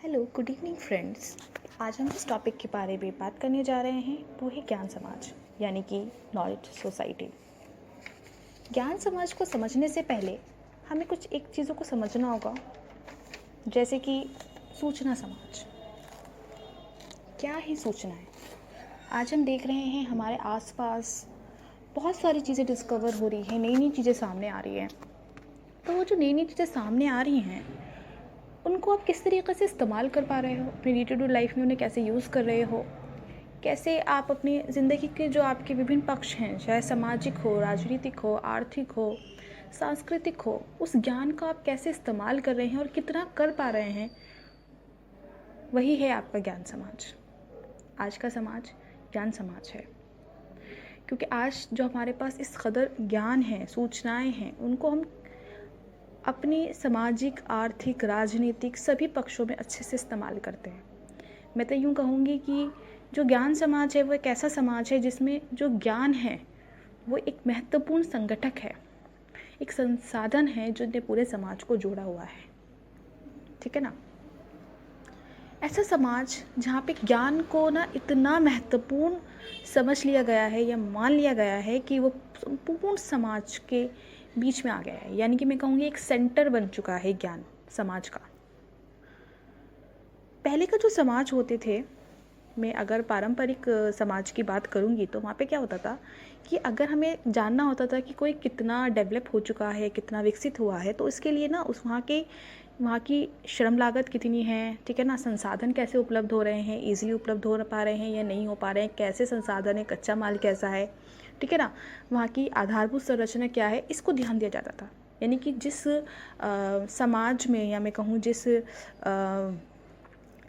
Hello good evening friends. आज हम जिस टॉपिक के बारे में बात करने जा रहे हैं वो है ज्ञान समाज यानी कि नॉलेज सोसाइटी। ज्ञान समाज को समझने से पहले हमें कुछ एक चीज़ों को समझना होगा, जैसे कि सूचना समाज। क्या है सूचना है? आज हम देख रहे हैं हमारे आसपास बहुत सारी चीज़ें डिस्कवर हो रही हैं, नई नई चीज़ें सामने आ रही हैं। तो वो जो नई नई चीज़ें सामने आ रही हैं उनको आप किस तरीके से इस्तेमाल कर पा रहे हो, अपनी डे टू डे लाइफ में उन्हें कैसे यूज़ कर रहे हो, कैसे आप अपनी ज़िंदगी के जो आपके विभिन्न पक्ष हैं, चाहे सामाजिक हो, राजनीतिक हो, आर्थिक हो, सांस्कृतिक हो, उस ज्ञान का आप कैसे इस्तेमाल कर रहे हैं और कितना कर पा रहे हैं, वही है आपका ज्ञान समाज। आज का समाज ज्ञान समाज है, क्योंकि आज जो हमारे पास इस कदर ज्ञान है, सूचनाएं हैं, उनको हम अपनी सामाजिक, आर्थिक, राजनीतिक सभी पक्षों में अच्छे से इस्तेमाल करते हैं। मैं तो यूँ कहूँगी कि जो ज्ञान समाज है वो एक ऐसा समाज है जिसमें जो ज्ञान है वो एक महत्वपूर्ण संगठक है, एक संसाधन है जो ने पूरे समाज को जोड़ा हुआ है। ठीक है ना? ऐसा समाज जहाँ पे ज्ञान को ना इतना महत्वपूर्ण समझ लिया गया है या मान लिया गया है कि वो संपूर्ण समाज के बीच में आ गया है, यानी कि मैं कहूँगी एक सेंटर बन चुका है ज्ञान समाज का। पहले का जो समाज होते थे, मैं अगर पारंपरिक समाज की बात करूँगी तो वहाँ पे क्या होता था कि अगर हमें जानना होता था कि कोई कितना डेवलप हो चुका है, कितना विकसित हुआ है, तो इसके लिए ना उस वहाँ की श्रम लागत कितनी है, ठीक है ना, संसाधन कैसे उपलब्ध हो रहे हैं, ईजिली उपलब्ध हो पा रहे हैं या नहीं हो पा रहे हैं, कैसे संसाधन है, कच्चा माल कैसा है, ठीक है ना, वहाँ की आधारभूत संरचना क्या है, इसको ध्यान दिया जाता था। यानी कि जिस समाज में या मैं कहूँ जिस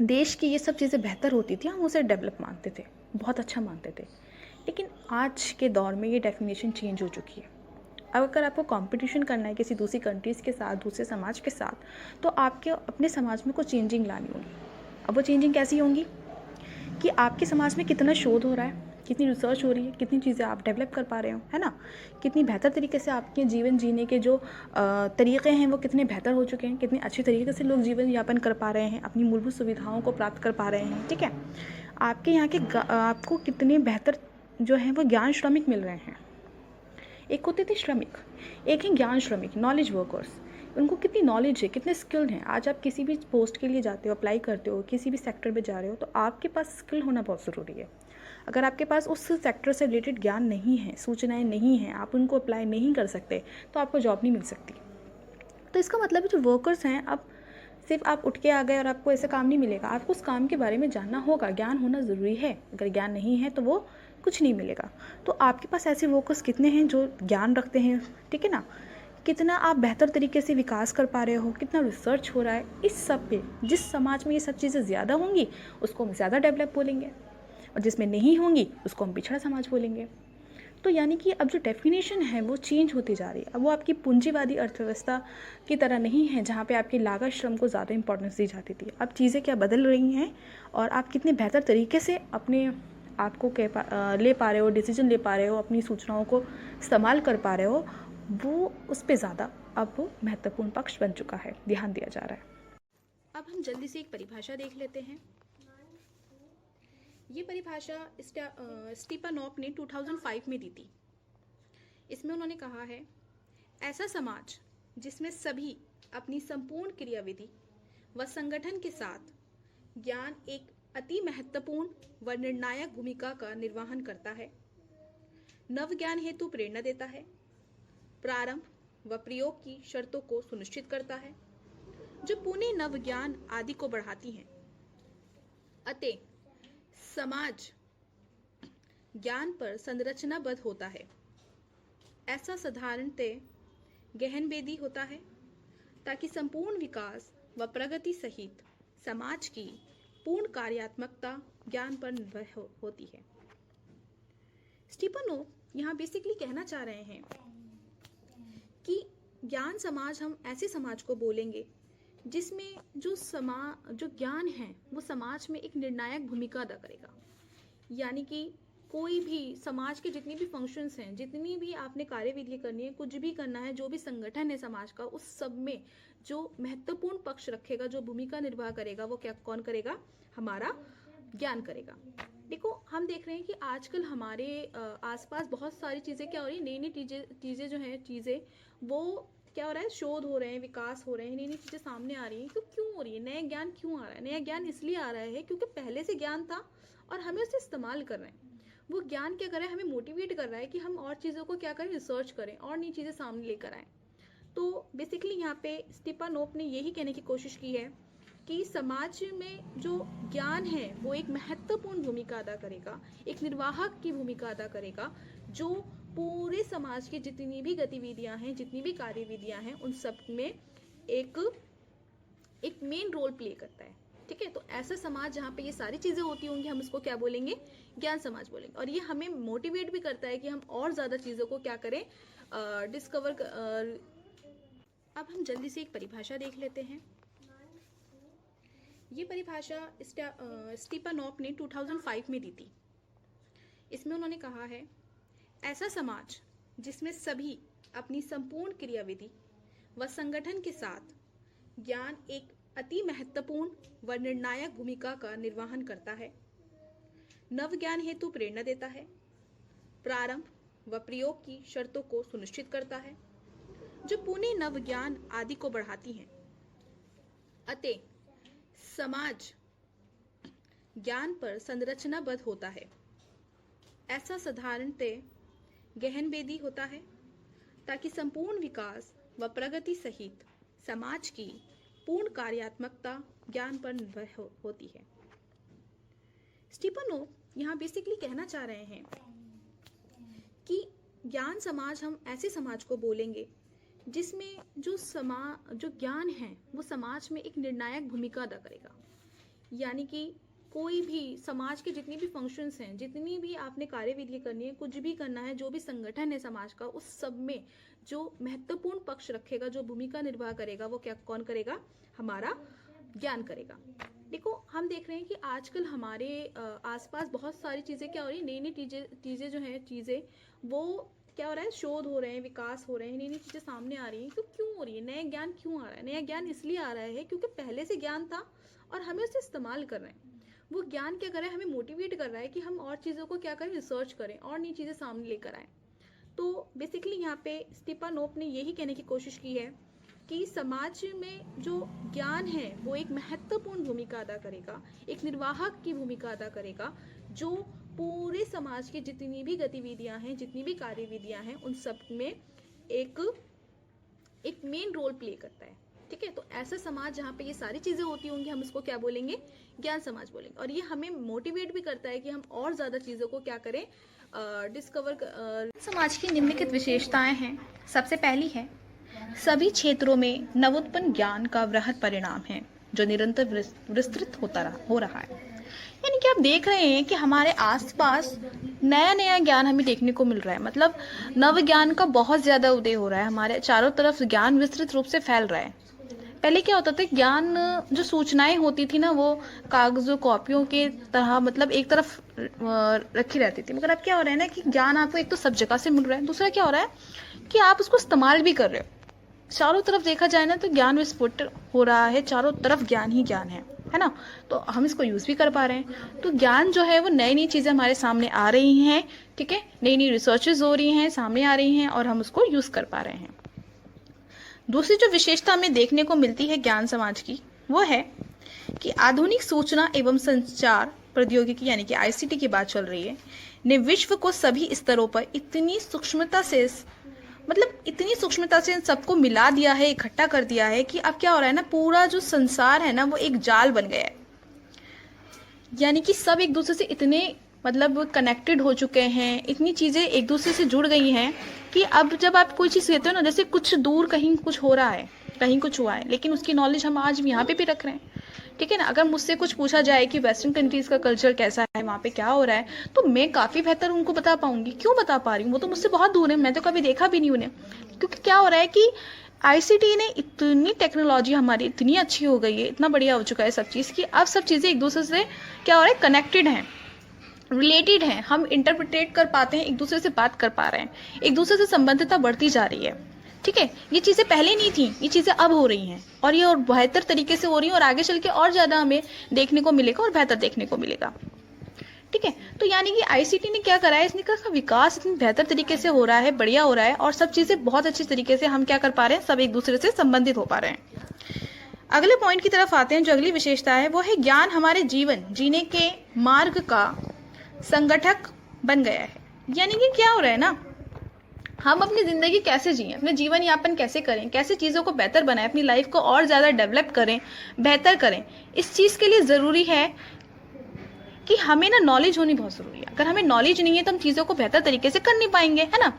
देश की ये सब चीज़ें बेहतर होती थी, हम उसे डेवलप मानते थे, बहुत अच्छा मानते थे। लेकिन आज के दौर में ये डेफिनेशन चेंज हो चुकी है। अब अगर आपको कंपटीशन करना है किसी दूसरी कंट्रीज़ के साथ, दूसरे समाज के साथ, तो आपके अपने समाज में कुछ चेंजिंग लानी होगी। अब वो चेंजिंग कैसी होंगी कि आपके समाज में कितना शोध हो रहा है, कितनी रिसर्च हो रही है, कितनी चीज़ें आप डेवलप कर पा रहे हो, है ना, कितनी बेहतर तरीके से आपके जीवन जीने के जो तरीक़े हैं वो कितने बेहतर हो चुके हैं, कितने अच्छे तरीके से लोग जीवन यापन कर पा रहे हैं, अपनी मूलभूत सुविधाओं को प्राप्त कर पा रहे हैं। ठीक है, आपके यहाँ के आपको कितने बेहतर जो हैं वो ज्ञान श्रमिक मिल रहे हैं। एक होते थे श्रमिक, एक है ज्ञान श्रमिक, नॉलेज वर्कर्स। उनको कितनी नॉलेज है, कितने स्किल्ड हैं। आज आप किसी भी पोस्ट के लिए जाते हो, अप्लाई करते हो, किसी भी सेक्टर में जा रहे हो, तो आपके पास स्किल होना बहुत ज़रूरी है। अगर आपके पास उस सेक्टर से रिलेटेड ज्ञान नहीं है, सूचनाएं नहीं हैं, आप उनको अप्लाई नहीं कर सकते, तो आपको जॉब नहीं मिल सकती। तो इसका मतलब है जो वर्कर्स हैं, अब सिर्फ आप उठ के आ गए और आपको ऐसा काम नहीं मिलेगा, आपको उस काम के बारे में जानना होगा, ज्ञान होना ज़रूरी है। अगर ज्ञान नहीं है तो वो कुछ नहीं मिलेगा। तो आपके पास ऐसे वर्कर्स कितने हैं जो ज्ञान रखते हैं, ठीक है ना, कितना आप बेहतर तरीके से विकास कर पा रहे हो, कितना रिसर्च हो रहा है, इस सब पे जिस समाज में ये सब चीज़ें ज़्यादा होंगी उसको हम ज़्यादा डेवलप बोलेंगे, और जिसमें नहीं होंगी उसको हम पिछड़ा समाज बोलेंगे। तो यानी कि अब जो डेफिनेशन है वो चेंज होती जा रही है। अब वो आपकी पूंजीवादी अर्थव्यवस्था की तरह नहीं है जहाँ पे आपकी लागत श्रम को ज़्यादा इंपॉर्टेंस दी जाती थी। अब चीज़ें क्या बदल रही हैं और आप कितने बेहतर तरीके से अपने आप को ले पा रहे हो, डिसीजन ले पा रहे हो, अपनी सूचनाओं को इस्तेमाल कर पा रहे हो, वो उस पर ज़्यादा अब वो महत्वपूर्ण पक्ष बन चुका है, ध्यान दिया जा रहा है। अब हम जल्दी से एक परिभाषा देख लेते हैं। ये परिभाषा स्टीपानोक ने 2005 में दी थी। इसमें उन्होंने कहा है, ऐसा समाज जिसमें सभी अपनी संपूर्ण क्रियाविधि व संगठन के साथ ज्ञान एक अति महत्वपूर्ण व निर्णायक भूमिका का निर्वहन करता है, नव ज्ञान हेतु प्रेरणा देता है, प्रारंभ व प्रयोग की शर्तों को सुनिश्चित करता है, जो पुणे नव ज्ञान आदि को बढ़ाती हैं। अतः समाज ज्ञान पर संरचनाबद्ध होता है। ऐसा साधारणतः गहनवेदी होता है ताकि संपूर्ण विकास व प्रगति सहित समाज की पूर्ण कार्यात्मकता ज्ञान पर निर्भर होती है। स्टीफानोक यहाँ बेसिकली कहना चाह रहे हैं कि ज्ञान समाज, हम ऐसे समाज को बोलेंगे जिसमें जो ज्ञान है वो समाज में एक निर्णायक भूमिका अदा करेगा। यानी कि कोई भी समाज के जितनी भी फंक्शंस हैं, जितनी भी आपने कार्यविधि करनी है, कुछ भी करना है, जो भी संगठन है समाज का, उस सब में जो महत्वपूर्ण पक्ष रखेगा, जो भूमिका निर्वाह करेगा, वो क्या कौन करेगा? हमारा ज्ञान करेगा। देखो, हम देख रहे हैं कि आजकल हमारे आसपास बहुत सारी चीज़ें क्या हो रही है, नई नई चीज़ें जो हैं, चीज़ें वो क्या हो रहा है, शोध हो रहे हैं, विकास हो रहे हैं, नई नई चीज़ें सामने आ रही हैं। क्यों हो रही है? नया ज्ञान क्यों आ रहा है? नया ज्ञान इसलिए आ रहा है क्योंकि पहले से ज्ञान था और हमें उसे इस्तेमाल कर रहे हैं। वो ज्ञान क्या कर रहा है, हमें मोटिवेट कर रहा है कि हम और चीज़ों को क्या करें, रिसर्च करें और नई चीज़ें सामने लेकर आएँ। तो बेसिकली यहाँ पे स्टीफानोव ने यही कहने की कोशिश की है कि समाज में जो ज्ञान है वो एक महत्वपूर्ण भूमिका अदा करेगा, एक निर्वाहक की भूमिका अदा करेगा, जो पूरे समाज की जितनी भी गतिविधियां हैं, जितनी भी कार्यविधियां हैं, उन सब में एक मेन रोल प्ले करता है। ठीक है, तो ऐसा समाज जहाँ पे ये सारी चीज़ें होती होंगी, हम उसको क्या बोलेंगे? ज्ञान समाज बोलेंगे। और ये हमें मोटिवेट भी करता है कि हम और ज़्यादा चीज़ों को क्या करें, डिस्कवर। अब हम जल्दी से एक परिभाषा देख लेते हैं। ये परिभाषा स्टीफानोव ने 2005 में दी थी। इसमें उन्होंने कहा है, ऐसा समाज जिसमें सभी अपनी संपूर्ण क्रियाविधि व संगठन के साथ ज्ञान एक अति महत्वपूर्ण व निर्णायक भूमिका का निर्वहन करता है, नव ज्ञान हेतु प्रेरणा देता है, प्रारंभ व प्रयोग की शर्तों को सुनिश्चित करता है, जो पुणे नव ज्ञान आदि को बढ़ाती हैं। अतः समाज ज्ञान पर संरचनाबद्ध होता है। ऐसा साधारणतः गहनवेदी होता है ताकि संपूर्ण विकास व प्रगति सहित समाज की पूर्ण कार्यात्मकता ज्ञान पर निर्भर होती है। स्टीफानोव यहाँ बेसिकली कहना चाह रहे हैं कि ज्ञान समाज, हम ऐसे समाज को बोलेंगे जिसमें जो ज्ञान है वो समाज में एक निर्णायक भूमिका अदा करेगा। यानी कि कोई भी समाज के जितनी भी फंक्शंस हैं, जितनी भी आपने कार्यविधि करनी है, कुछ भी करना है, जो भी संगठन है समाज का, उस सब में जो महत्वपूर्ण पक्ष रखेगा, जो भूमिका निर्वाह करेगा, वो क्या कौन करेगा? हमारा ज्ञान करेगा। देखो, हम देख रहे हैं कि आजकल हमारे आसपास बहुत सारी चीज़ें क्या हो रही है, नई नई चीज़ें जो हैं, चीज़ें वो क्या हो रहा है, शोध हो रहे हैं, विकास हो रहे हैं, नई नई चीज़ें सामने आ रही हैं। क्यों हो रही है? नया ज्ञान क्यों आ रहा है? नया ज्ञान इसलिए आ रहा है क्योंकि पहले से ज्ञान था और हमें उसे इस्तेमाल कर रहे हैं। वो ज्ञान क्या कर रहा है, हमें मोटिवेट कर रहा है कि हम और चीज़ों को क्या करें, रिसर्च करें और नई चीज़ें सामने लेकर आएँ। तो बेसिकली यहाँ पे स्टीफानोव ने यही कहने की कोशिश की है कि समाज में जो ज्ञान है वो एक महत्वपूर्ण भूमिका अदा करेगा, एक निर्वाहक की भूमिका अदा करेगा, जो पूरे समाज की जितनी भी गतिविधियां हैं, जितनी भी कार्यविधियां हैं, उन सब में एक मेन रोल प्ले करता है। ठीक है, तो ऐसा समाज जहाँ पे ये सारी चीज़ें होती होंगी, हम उसको क्या बोलेंगे? ज्ञान समाज बोलेंगे। और ये हमें मोटिवेट भी करता है कि हम और ज़्यादा चीज़ों को क्या करें, डिस्कवर। समाज की निम्नलिखित विशेषताएं हैं। सबसे पहली है, सभी क्षेत्रों में नवोत्पन्न ज्ञान का वृहद परिणाम है जो निरंतर विस्तृत हो रहा है। यानी कि आप देख रहे हैं कि हमारे आसपास नया नया ज्ञान हमें देखने को मिल रहा है। मतलब नव ज्ञान का बहुत ज़्यादा उदय हो रहा है, हमारे चारों तरफ ज्ञान विस्तृत रूप से फैल रहा है। पहले क्या होता था, ज्ञान जो सूचनाएं होती थी ना, वो कागजों कॉपियों के तरह मतलब एक तरफ रखी रहती थी। मगर अब क्या हो रहा है ना कि ज्ञान आपको एक तो सब जगह से मिल रहा है, दूसरा क्या हो रहा है कि आप उसको इस्तेमाल भी कर रहे हो। चारों तरफ देखा जाए ना तो ज्ञान विस्फोट हो रहा है, चारों तरफ ज्ञान ही ज्ञान है ना। तो हम इसको यूज़ भी कर पा रहे हैं। तो ज्ञान जो है वो नई नई चीज़ें हमारे सामने आ रही हैं। ठीक है, नई नई रिसर्चेज हो रही हैं, सामने आ रही हैं और हम उसको यूज़ कर पा रहे हैं। दूसरी जो विशेषता हमें देखने को मिलती है ज्ञान समाज की, वो है कि आधुनिक सूचना एवं संचार प्रौद्योगिकी यानी कि आईसीटी की बात चल रही है, ने विश्व को सभी स्तरों पर इतनी सूक्ष्मता से इन सबको मिला दिया है, इकट्ठा कर दिया है कि अब क्या हो रहा है ना, पूरा जो संसार है ना वो एक जाल बन गया है। यानी कि सब एक दूसरे से इतने मतलब कनेक्टेड हो चुके हैं, इतनी चीज़ें एक दूसरे से जुड़ गई हैं कि अब जब आप कोई चीज़ कहते हो ना, जैसे कुछ दूर कहीं कुछ हो रहा है, कहीं कुछ हुआ है, लेकिन उसकी नॉलेज हम आज यहाँ पे भी रख रहे हैं। ठीक है ना, अगर मुझसे कुछ पूछा जाए कि वेस्टर्न कंट्रीज़ का कल्चर कैसा है, वहाँ पे क्या हो रहा है, तो मैं काफ़ी बेहतर उनको बता पाऊंगी। क्यों बता पा रही हूँ? वो तो मुझसे बहुत दूर है, मैं तो कभी देखा भी नहीं उन्हें। क्योंकि क्या हो रहा है कि आईसीटी ने इतनी टेक्नोलॉजी हमारी इतनी अच्छी हो गई है, इतना बढ़िया हो चुका है सब चीज़ की अब सब चीज़ें एक दूसरे से क्या हो रहा है, कनेक्टेड हैं। रिलेटेड हैं, हम इंटरप्रिटेट कर पाते हैं, एक दूसरे से बात कर पा रहे हैं, एक दूसरे से संबंधितता बढ़ती जा रही है। ठीक है, ये चीज़ें पहले नहीं थी, ये चीज़ें अब हो रही हैं और ये और बेहतर तरीके से हो रही हैं और आगे चल के और ज़्यादा हमें देखने को मिलेगा और बेहतर देखने को मिलेगा। ठीक है, तो यानी कि आईसीटी ने क्या करा है, इसने का विकास इतनी बेहतर तरीके से हो रहा है, बढ़िया हो रहा है और सब चीज़ें बहुत अच्छी तरीके से हम क्या कर पा रहे हैं, सब एक दूसरे से संबंधित हो पा रहे हैं। अगले पॉइंट की तरफ आते हैं। जो अगली विशेषता है वो है ज्ञान हमारे जीवन जीने के मार्ग का संगठक बन गया है। यानी कि क्या हो रहा है ना, हम अपनी ज़िंदगी कैसे जिएं, अपने जीवन यापन कैसे करें, कैसे चीज़ों को बेहतर बनाएं, अपनी लाइफ को और ज़्यादा डेवलप करें, बेहतर करें, इस चीज़ के लिए ज़रूरी है कि हमें ना नॉलेज होनी बहुत ज़रूरी है। अगर हमें नॉलेज नहीं है तो हम चीज़ों को बेहतर तरीके से कर नहीं पाएंगे, है ना।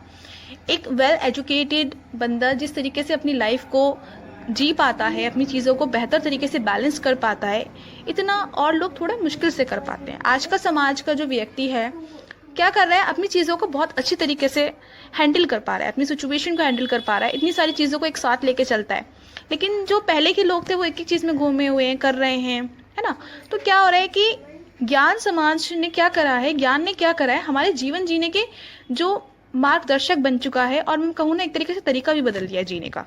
एक वेल एजुकेटेड बंदा जिस तरीके से अपनी लाइफ को जी पाता है, अपनी चीज़ों को बेहतर तरीके से बैलेंस कर पाता है, इतना और लोग थोड़ा मुश्किल से कर पाते हैं। आज का समाज का जो व्यक्ति है क्या कर रहा है, अपनी चीज़ों को बहुत अच्छी तरीके से हैंडल कर पा रहा है, अपनी सिचुएशन को हैंडल कर पा रहा है, इतनी सारी चीज़ों को एक साथ लेके चलता है। लेकिन जो पहले के लोग थे वो एक एक चीज़ में घूमे हुए हैं, कर रहे हैं, है ना। तो क्या हो रहा है कि ज्ञान समाज ने क्या करा है, ज्ञान ने क्या करा है, हमारे जीवन जीने के जो मार्गदर्शक बन चुका है और मैं कहूँ ना एक तरीके से तरीका भी बदल दिया है जीने का।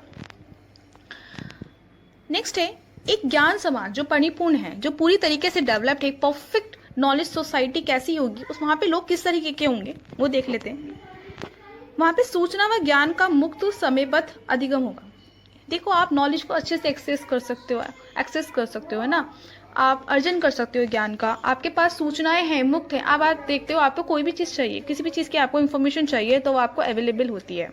नेक्स्ट है एक ज्ञान समाज जो परिपूर्ण है, जो पूरी तरीके से डेवलप्ड है, परफेक्ट नॉलेज सोसाइटी कैसी होगी, उस वहाँ पे लोग किस तरीके के होंगे वो देख लेते हैं। वहाँ पे सूचना व ज्ञान का मुक्त समयबद्ध अधिगम होगा। देखो आप नॉलेज को अच्छे से एक्सेस कर सकते हो, है ना। आप अर्जन कर सकते हो ज्ञान का, आपके पास सूचनाएं हैं, मुक्त हैं। अब आप देखते हो आपको कोई भी चीज़ चाहिए, किसी भी चीज़ की आपको इन्फॉर्मेशन चाहिए तो वो आपको अवेलेबल होती है।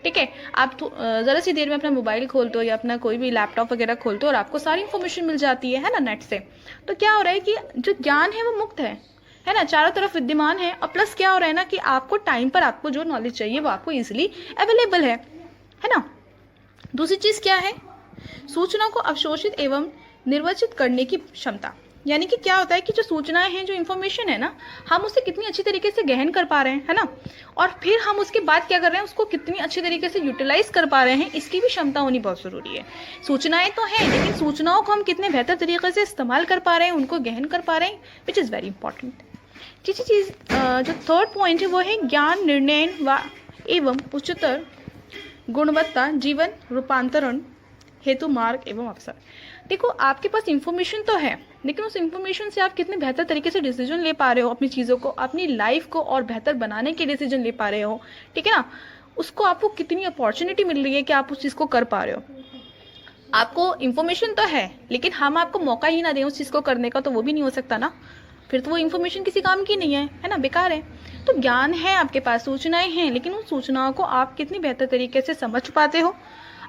ठीक है, आप ज़रा सी देर में अपना मोबाइल खोलते हो या अपना कोई भी लैपटॉप वगैरह खोलते हो और आपको सारी इन्फॉर्मेशन मिल जाती है ना, नेट से। तो क्या हो रहा है कि जो ज्ञान है वो मुक्त है ना, चारों तरफ विद्यमान है। और प्लस क्या हो रहा है ना कि आपको टाइम पर आपको जो नॉलेज चाहिए वो आपको ईजिली अवेलेबल है ना। दूसरी चीज़ क्या है, सूचना को अवशोषित एवं निर्वचित करने की क्षमता। यानी कि क्या होता है कि जो सूचनाएं हैं, जो इन्फॉर्मेशन है ना, हम उसे कितनी अच्छी तरीके से गहन कर पा रहे हैं, है ना। और फिर हम उसके बाद क्या कर रहे हैं, उसको कितनी अच्छी तरीके से यूटिलाइज कर पा रहे हैं, इसकी भी क्षमता होनी बहुत ज़रूरी है। सूचनाएं तो हैं लेकिन सूचनाओं को हम कितने बेहतर तरीके से इस्तेमाल कर पा रहे हैं, उनको गहन कर पा रहे हैं, विच इज़ वेरी इंपॉर्टेंट। तीसरी चीज़ जो थर्ड पॉइंट है वो है ज्ञान निर्णय व एवं उच्चतर गुणवत्ता जीवन रूपांतरण हेतु मार्ग एवं अवसर। देखो आपके पास इंफॉर्मेशन तो है लेकिन उस इंफॉर्मेशन से आप कितने बेहतर तरीके से डिसीजन ले पा रहे हो, अपनी चीज़ों को, अपनी लाइफ को और बेहतर बनाने के डिसीजन ले पा रहे हो। ठीक है ना, उसको आपको कितनी अपॉर्चुनिटी मिल रही है कि आप उस चीज़ को कर पा रहे हो। आपको इंफॉर्मेशन तो है लेकिन हम आपको मौका ही ना दें उस चीज़ को करने का, तो वो भी नहीं हो सकता ना। फिर तो वो इन्फॉर्मेशन किसी काम की नहीं है ना, बेकार है। तो ज्ञान है आपके पास, सूचनाएं हैं, लेकिन उन सूचनाओं को आप कितनी बेहतर तरीके से समझ पाते हो,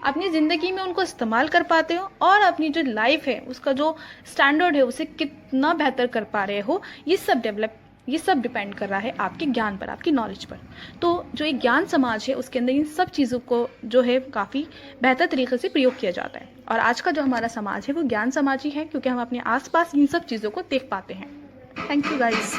अपनी ज़िंदगी में उनको इस्तेमाल कर पाते हो और अपनी जो लाइफ है उसका जो स्टैंडर्ड है उसे कितना बेहतर कर पा रहे हो, ये सब डिपेंड कर रहा है आपके ज्ञान पर, आपकी नॉलेज पर। तो जो एक ज्ञान समाज है उसके अंदर इन सब चीज़ों को जो है काफ़ी बेहतर तरीके से प्रयोग किया जाता है। और आज का जो हमारा समाज है वो ज्ञान समाज ही है क्योंकि हम अपने आसपास इन सब चीज़ों को देख पाते हैं। Thank you guys.